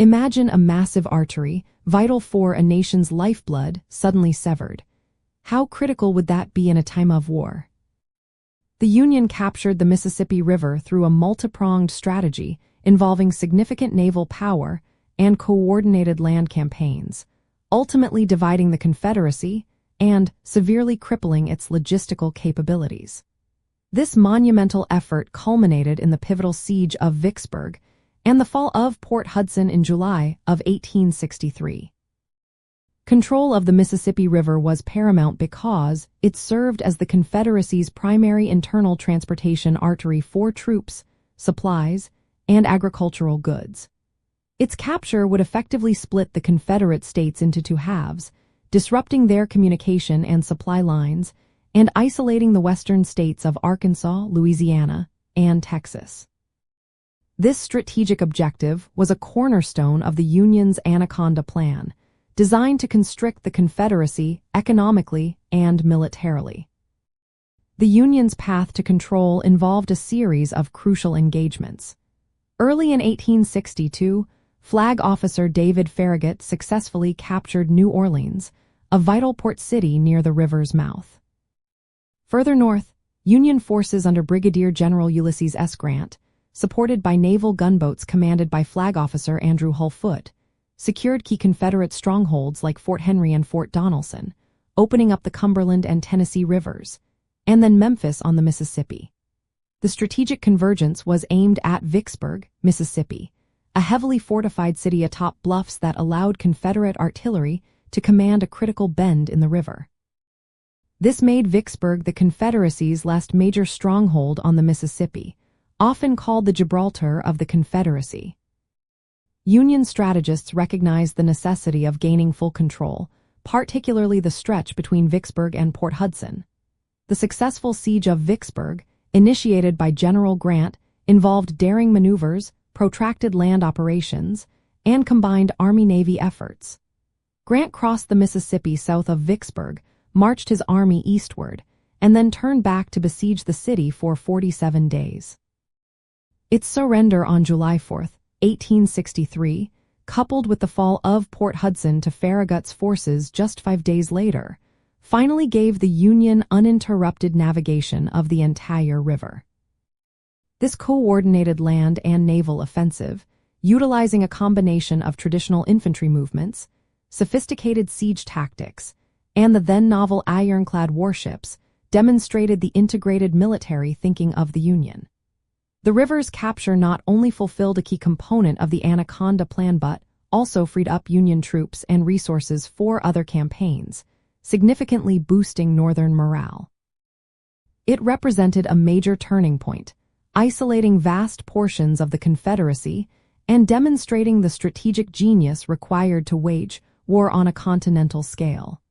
Imagine a massive artery, vital for a nation's lifeblood, suddenly severed. How critical would that be in a time of war? The Union captured the Mississippi River through a multi-pronged strategy involving significant naval power and coordinated land campaigns, ultimately dividing the Confederacy and severely crippling its logistical capabilities. This monumental effort culminated in the pivotal siege of Vicksburg and the fall of Port Hudson in July of 1863. Control of the Mississippi River was paramount because it served as the Confederacy's primary internal transportation artery for troops, supplies, and agricultural goods. Its capture would effectively split the Confederate states into two halves, disrupting their communication and supply lines, and isolating the western states of Arkansas, Louisiana, and Texas. This strategic objective was a cornerstone of the Union's Anaconda Plan, designed to constrict the Confederacy economically and militarily. The Union's path to control involved a series of crucial engagements. Early in 1862, Flag Officer David Farragut successfully captured New Orleans, a vital port city near the river's mouth. Further north, Union forces under Brigadier General Ulysses S. Grant, supported by naval gunboats commanded by Flag Officer Andrew Hull Foote, secured key Confederate strongholds like Fort Henry and Fort Donelson, opening up the Cumberland and Tennessee rivers, and then Memphis on the Mississippi. The strategic convergence was aimed at Vicksburg, Mississippi, a heavily fortified city atop bluffs that allowed Confederate artillery to command a critical bend in the river. This made Vicksburg the Confederacy's last major stronghold on the Mississippi, often called the Gibraltar of the Confederacy. Union strategists recognized the necessity of gaining full control, particularly the stretch between Vicksburg and Port Hudson. The successful siege of Vicksburg, initiated by General Grant, involved daring maneuvers, protracted land operations, and combined Army-Navy efforts. Grant crossed the Mississippi south of Vicksburg, marched his army eastward, and then turned back to besiege the city for 47 days. Its surrender on July 4, 1863, coupled with the fall of Port Hudson to Farragut's forces just 5 days later, finally gave the Union uninterrupted navigation of the entire river. This coordinated land and naval offensive, utilizing a combination of traditional infantry movements, sophisticated siege tactics, and the then-novel ironclad warships, demonstrated the integrated military thinking of the Union. The river's capture not only fulfilled a key component of the Anaconda Plan but also freed up Union troops and resources for other campaigns, significantly boosting Northern morale. It represented a major turning point, isolating vast portions of the Confederacy and demonstrating the strategic genius required to wage war on a continental scale.